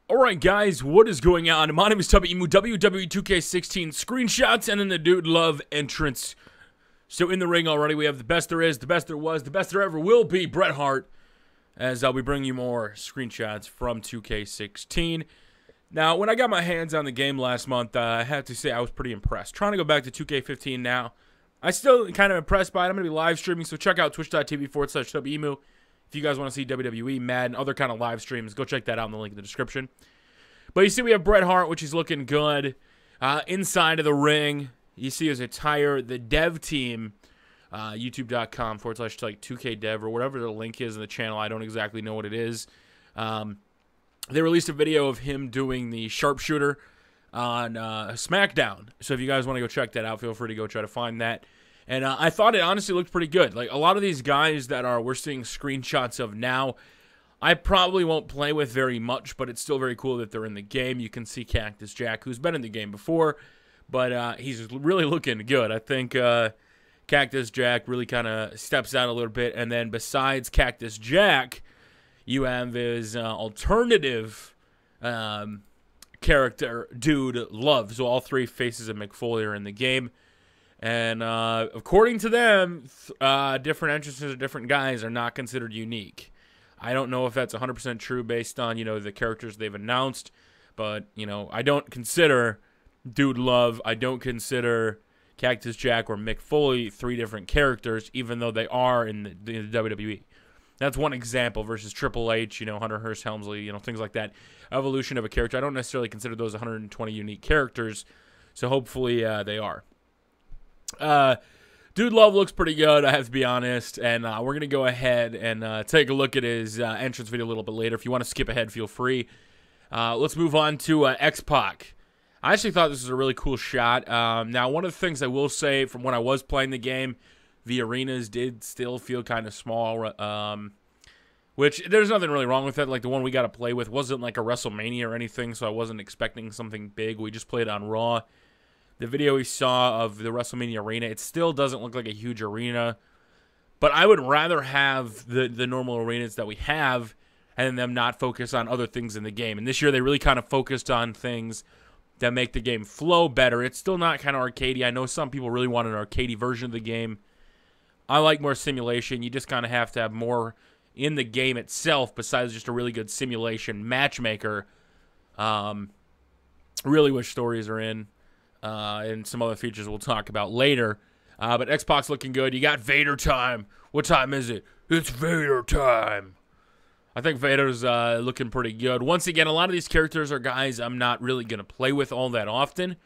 Alright guys, what is going on? My name is Tubby, WWE 2K16 screenshots, and then the Dude Love entrance. So in the ring already, we have the best there is, the best there was, the best there ever will be, Bret Hart, as I'll be bringing you more screenshots from 2K16. Now, when I got my hands on the game last month, I have to say I was pretty impressed. Trying to go back to 2K15 now. I'm still kind of impressed by it. I'm going to be live streaming, so check out twitch.tv/TubbyEmu. If you guys want to see WWE, Madden, other kind of live streams, go check that out in the link in the description. But you see we have Bret Hart, which is looking good. Inside of the ring, you see his attire. The dev team, youtube.com/2kdev or whatever the link is in the channel. I don't exactly know what it is. They released a video of him doing the sharpshooter on SmackDown. So if you guys want to go check that out, feel free to go try to find that. And I thought it honestly looked pretty good. Like, a lot of these guys that we're seeing screenshots of now, I probably won't play with very much, but it's still very cool that they're in the game. You can see Cactus Jack, who's been in the game before, but he's really looking good. I think Cactus Jack really kind of steps out a little bit. And then besides Cactus Jack, you have his alternative character, Dude Love. So all three faces of McFoley are in the game. And according to them, different entrances of different guys are not considered unique. I don't know if that's 100% true based on, the characters they've announced. But, I don't consider Dude Love, I don't consider Cactus Jack or Mick Foley three different characters, even though they are in the WWE. That's one example versus Triple H, Hunter Hearst Helmsley, things like that. Evolution of a character. I don't necessarily consider those 120 unique characters, so hopefully they are. Dude Love looks pretty good, I have to be honest, and we're going to go ahead and take a look at his entrance video a little bit later. If you want to skip ahead, feel free. Let's move on to X-Pac. I actually thought this was a really cool shot. Now, one of the things I will say from when I was playing the game, the arenas did still feel kind of small, which there's nothing really wrong with it. Like, the one we got to play with wasn't like a WrestleMania or anything, so I wasn't expecting something big. We just played on Raw. The video we saw of the WrestleMania arena, it still doesn't look like a huge arena. But I would rather have the normal arenas that we have and them not focus on other things in the game. And this year they really kind of focused on things that make the game flow better. It's still not kind of arcadey. I know some people really want an arcadey version of the game. I like more simulation. You just kind of have to have more in the game itself besides just a really good simulation matchmaker. Really wish stories are in. And some other features we'll talk about later. But X-Pac's looking good. You got Vader time. What time is it? It's Vader time. I think Vader's looking pretty good. Once again, a lot of these characters are guys I'm not really going to play with all that often.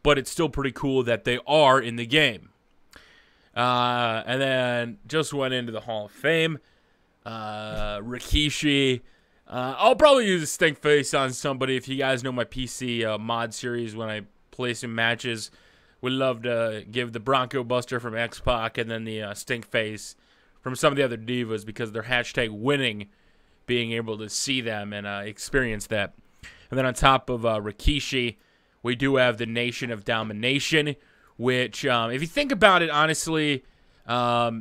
But it's still pretty cool that they are in the game. And then just went into the Hall of Fame. Rikishi. I'll probably use a stink face on somebody. If you guys know my PC mod series when I play some matches, would love to give the Bronco Buster from X-Pac and then the stink face from some of the other divas because they're hashtag winning, being able to see them and experience that. And then on top of Rikishi, we do have the Nation of Domination, which if you think about it honestly, I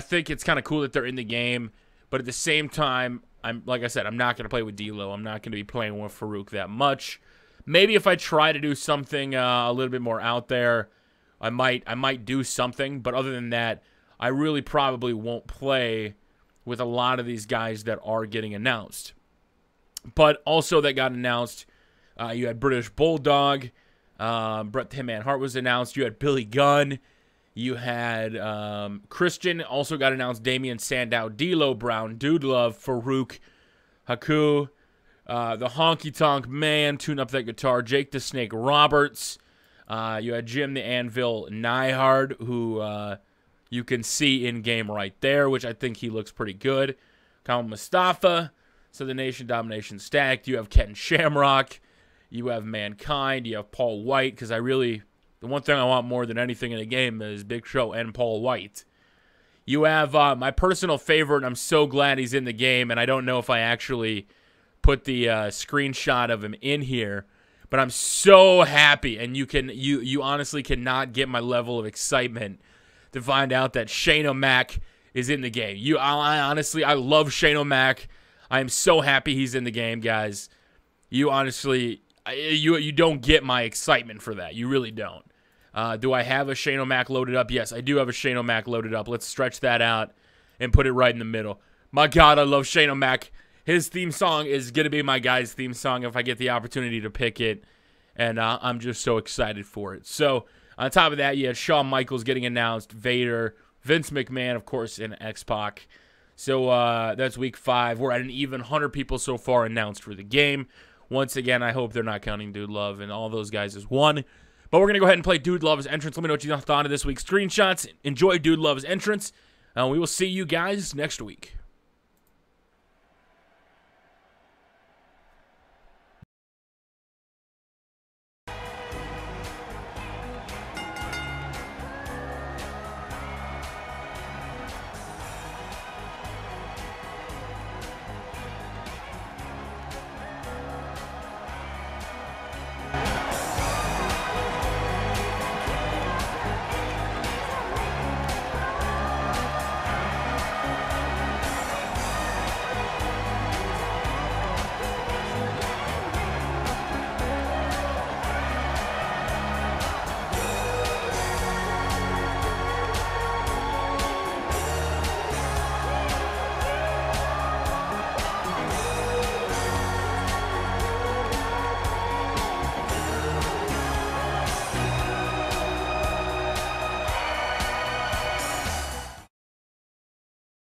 think it's kind of cool that they're in the game, but at the same time, like I said, I'm not going to play with D'Lo. I'm not going to be playing with Farouk that much. Maybe if I try to do something a little bit more out there, I might do something. But other than that, I really probably won't play with a lot of these guys that are getting announced. But also that got announced, you had British Bulldog, Bret the Hitman Hart was announced. You had Billy Gunn. You had Christian, also got announced. Damian Sandow, D'Lo Brown, Dude Love, Farouk, Haku. The Honky Tonk Man, Tune Up That Guitar, Jake the Snake Roberts. You had Jim the Anvil Neihard, who you can see in-game right there, which I think he looks pretty good. Kamal Mustafa, so the Nation Domination stacked. You have Ken Shamrock. You have Mankind. You have Paul White, because the one thing I want more than anything in the game is Big Show and Paul White. You have my personal favorite, and I'm so glad he's in the game, and I don't know if I actually put the screenshot of him in here, but I'm so happy, and you honestly cannot get my level of excitement to find out that Shane O'Mac is in the game. I honestly love Shane O'Mac. I am so happy he's in the game, guys. you honestly, you don't get my excitement for that. You really don't. Do I have a Shane O'Mac loaded up? Yes, I do have a Shane O'Mac loaded up. Let's stretch that out and put it right in the middle. My God, I love Shane O'Mac. His theme song is going to be my guy's theme song if I get the opportunity to pick it. And I'm just so excited for it. So, on top of that, you had Shawn Michaels getting announced, Vader, Vince McMahon, of course, and X-Pac. So, that's week 5. We're at an even 100 people so far announced for the game. Once again, I hope they're not counting Dude Love and all those guys as one. But we're going to go ahead and play Dude Love's entrance. Let me know what you thought of this week's screenshots. Enjoy Dude Love's entrance. We will see you guys next week.